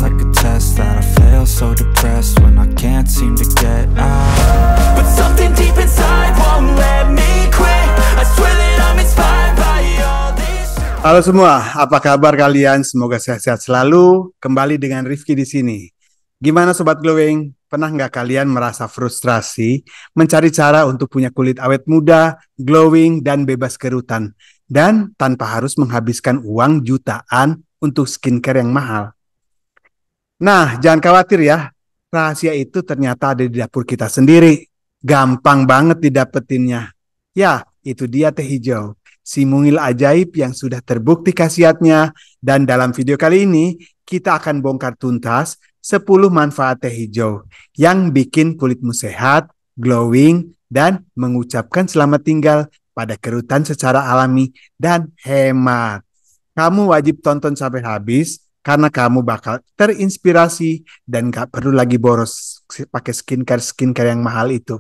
like a test that I fail, so depressed when I can't seem to get out. But something deep inside won't let me quit. I swear that I'm inspired by all this. Halo semua, apa kabar kalian? Semoga sehat-sehat selalu. Kembali dengan Rifki di sini. Gimana Sobat Glowing? Pernah nggak kalian merasa frustrasi mencari cara untuk punya kulit awet muda, glowing, dan bebas kerutan, dan tanpa harus menghabiskan uang jutaan untuk skincare yang mahal? Nah, jangan khawatir ya. Rahasia itu ternyata ada di dapur kita sendiri. Gampang banget didapetinnya. Ya, itu dia teh hijau. Si mungil ajaib yang sudah terbukti khasiatnya. Dan dalam video kali ini, kita akan bongkar tuntas 10 manfaat teh hijau yang bikin kulitmu sehat, glowing, dan mengucapkan selamat tinggal pada kerutan secara alami dan hemat. Kamu wajib tonton sampai habis karena kamu bakal terinspirasi dan gak perlu lagi boros pakai skincare yang mahal itu.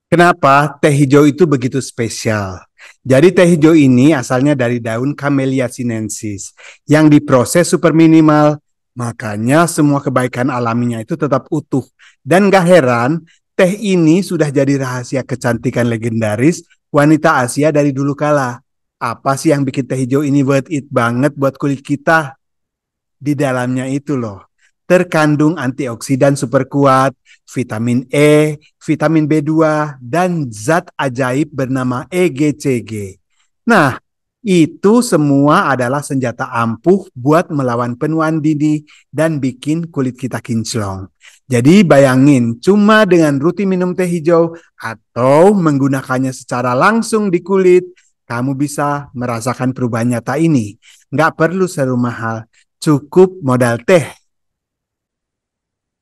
Kenapa teh hijau itu begitu spesial? Jadi teh hijau ini asalnya dari daun Camellia sinensis yang diproses super minimal. Makanya semua kebaikan alaminya itu tetap utuh. Dan gak heran, teh ini sudah jadi rahasia kecantikan legendaris wanita Asia dari dulu kala. Apa sih yang bikin teh hijau ini worth it banget buat kulit kita? Di dalamnya itu loh, terkandung antioksidan super kuat, vitamin E, vitamin B2, dan zat ajaib bernama EGCG. Nah, itu semua adalah senjata ampuh buat melawan penuaan dini dan bikin kulit kita kinclong. Jadi bayangin, cuma dengan rutin minum teh hijau atau menggunakannya secara langsung di kulit, kamu bisa merasakan perubahan nyata ini. Nggak perlu seru mahal, cukup modal teh.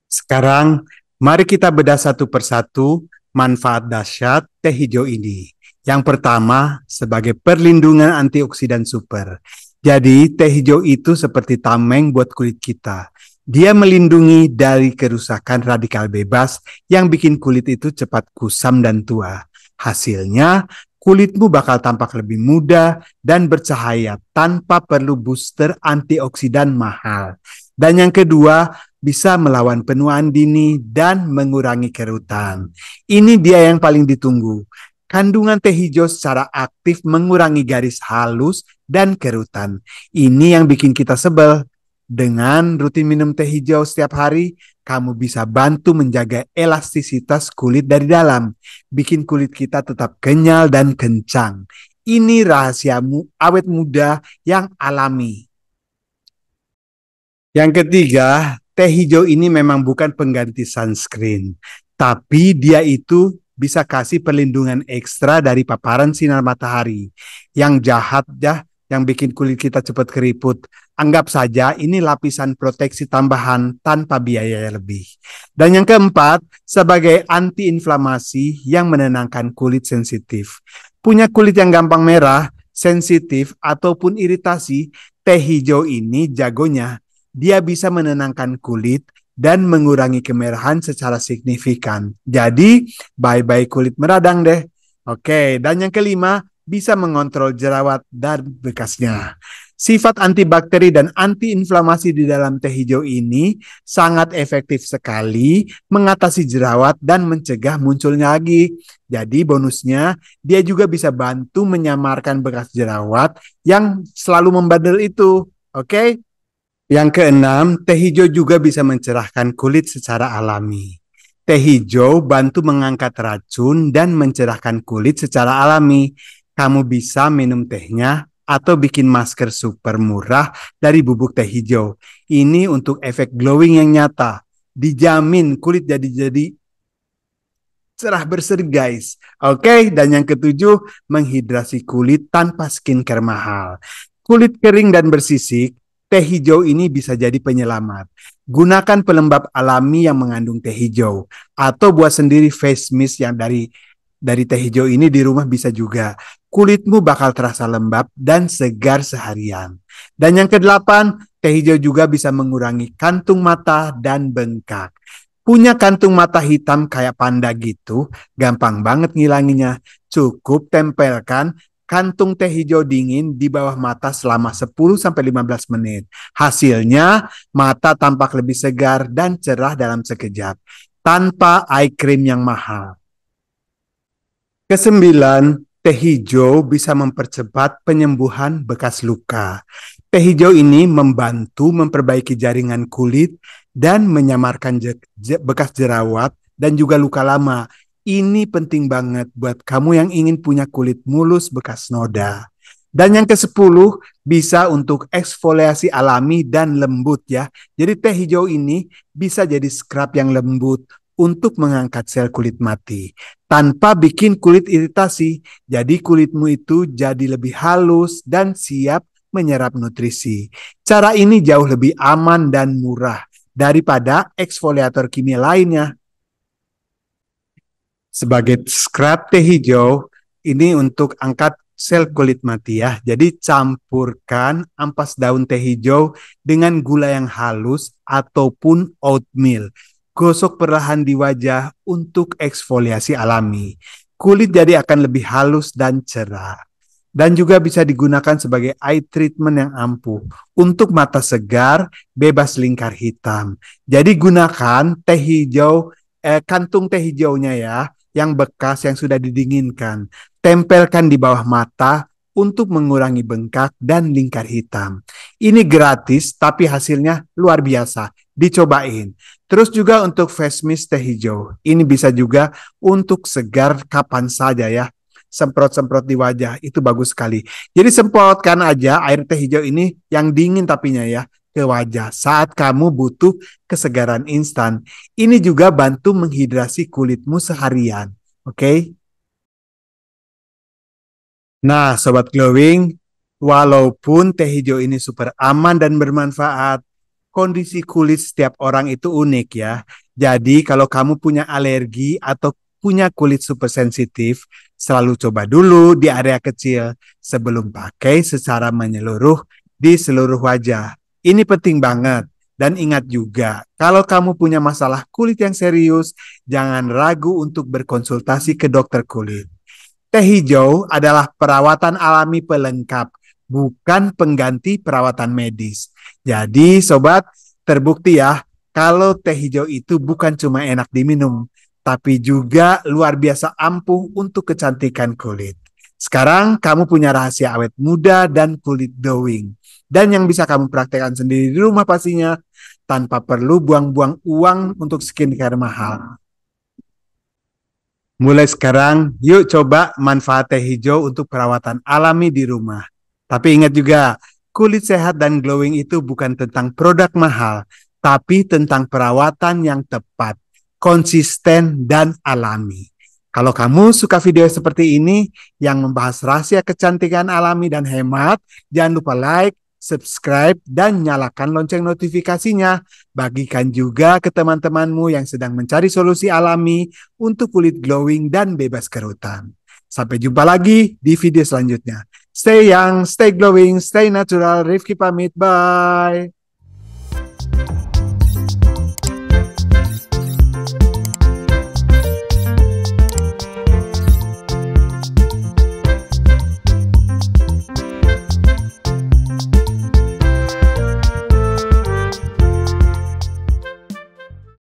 Sekarang, mari kita bedah satu persatu manfaat dahsyat teh hijau ini. Yang pertama, sebagai perlindungan antioksidan super. Jadi, teh hijau itu seperti tameng buat kulit kita. Dia melindungi dari kerusakan radikal bebas yang bikin kulit itu cepat kusam dan tua. Hasilnya, kulitmu bakal tampak lebih muda dan bercahaya tanpa perlu booster antioksidan mahal. Dan yang kedua, bisa melawan penuaan dini dan mengurangi kerutan. Ini dia yang paling ditunggu. Kandungan teh hijau secara aktif mengurangi garis halus dan kerutan. Ini yang bikin kita sebel. Dengan rutin minum teh hijau setiap hari, kamu bisa bantu menjaga elastisitas kulit dari dalam. Bikin kulit kita tetap kenyal dan kencang. Ini rahasiamu awet muda yang alami. Yang ketiga, teh hijau ini memang bukan pengganti sunscreen. Tapi dia itu bisa kasih perlindungan ekstra dari paparan sinar matahari. Yang jahat ya, yang bikin kulit kita cepat keriput. Anggap saja ini lapisan proteksi tambahan tanpa biaya lebih. Dan yang keempat, sebagai anti-inflamasi yang menenangkan kulit sensitif. Punya kulit yang gampang merah, sensitif, ataupun iritasi, teh hijau ini jagonya. Dia bisa menenangkan kulit dan mengurangi kemerahan secara signifikan. Jadi, bye-bye kulit meradang deh. Oke, dan yang kelima, bisa mengontrol jerawat dan bekasnya. Sifat antibakteri dan antiinflamasi di dalam teh hijau ini sangat efektif sekali mengatasi jerawat dan mencegah munculnya lagi. Jadi bonusnya, dia juga bisa bantu menyamarkan bekas jerawat yang selalu membandel itu. Oke? Yang keenam, teh hijau juga bisa mencerahkan kulit secara alami. Teh hijau bantu mengangkat racun dan mencerahkan kulit secara alami. Kamu bisa minum tehnya atau bikin masker super murah dari bubuk teh hijau. Ini untuk efek glowing yang nyata. Dijamin kulit jadi cerah berseri guys. Oke, dan yang ketujuh, menghidrasi kulit tanpa skincare mahal. Kulit kering dan bersisik, teh hijau ini bisa jadi penyelamat. Gunakan pelembab alami yang mengandung teh hijau. Atau buat sendiri face mist yang dari teh hijau ini di rumah bisa juga. Kulitmu bakal terasa lembab dan segar seharian. Dan yang kedelapan, teh hijau juga bisa mengurangi kantung mata dan bengkak. Punya kantung mata hitam kayak panda gitu, gampang banget ngilanginya. Cukup tempelkan kantung teh hijau dingin di bawah mata selama 10-15 menit. Hasilnya, mata tampak lebih segar dan cerah dalam sekejap, tanpa eye cream yang mahal. Kesembilan, teh hijau bisa mempercepat penyembuhan bekas luka. Teh hijau ini membantu memperbaiki jaringan kulit dan menyamarkan bekas jerawat dan juga luka lama. Ini penting banget buat kamu yang ingin punya kulit mulus bekas noda. Dan yang ke-10 bisa untuk eksfoliasi alami dan lembut ya. Jadi teh hijau ini bisa jadi scrub yang lembut untuk mengangkat sel kulit mati tanpa bikin kulit iritasi. Jadi kulitmu itu jadi lebih halus dan siap menyerap nutrisi. Cara ini jauh lebih aman dan murah daripada eksfoliator kimia lainnya. Sebagai scrub teh hijau, ini untuk angkat sel kulit mati ya. Jadi campurkan ampas daun teh hijau dengan gula yang halus ataupun oatmeal. Gosok perlahan di wajah untuk eksfoliasi alami. Kulit jadi akan lebih halus dan cerah. Dan juga bisa digunakan sebagai eye treatment yang ampuh untuk mata segar, bebas lingkar hitam. Jadi gunakan teh hijau, kantung teh hijaunya ya, yang bekas yang sudah didinginkan. Tempelkan di bawah mata untuk mengurangi bengkak dan lingkar hitam. Ini gratis tapi hasilnya luar biasa. Dicobain. Terus juga untuk face mist teh hijau. Ini bisa juga untuk segar kapan saja ya. Semprot-semprot di wajah itu bagus sekali. Jadi semprotkan aja air teh hijau ini yang dingin tapinya ya ke wajah saat kamu butuh kesegaran instan. Ini juga bantu menghidrasi kulitmu seharian. Oke? Nah, Sobat Glowing, walaupun teh hijau ini super aman dan bermanfaat, kondisi kulit setiap orang itu unik ya. Jadi kalau kamu punya alergi atau punya kulit super sensitif, selalu coba dulu di area kecil sebelum pakai secara menyeluruh di seluruh wajah. Ini penting banget. Dan ingat juga, kalau kamu punya masalah kulit yang serius, jangan ragu untuk berkonsultasi ke dokter kulit. Teh hijau adalah perawatan alami pelengkap, bukan pengganti perawatan medis. Jadi sobat, terbukti ya, kalau teh hijau itu bukan cuma enak diminum, tapi juga luar biasa ampuh untuk kecantikan kulit. Sekarang kamu punya rahasia awet muda dan kulit glowing. Dan yang bisa kamu praktekkan sendiri di rumah pastinya, tanpa perlu buang-buang uang untuk skincare mahal. Mulai sekarang, yuk coba manfaat teh hijau untuk perawatan alami di rumah. Tapi ingat juga, kulit sehat dan glowing itu bukan tentang produk mahal, tapi tentang perawatan yang tepat, konsisten, dan alami. Kalau kamu suka video seperti ini yang membahas rahasia kecantikan alami dan hemat, jangan lupa like, subscribe, dan nyalakan lonceng notifikasinya. Bagikan juga ke teman-temanmu yang sedang mencari solusi alami untuk kulit glowing dan bebas kerutan. Sampai jumpa lagi di video selanjutnya. Stay young, stay glowing, stay natural. Rifki pamit, bye.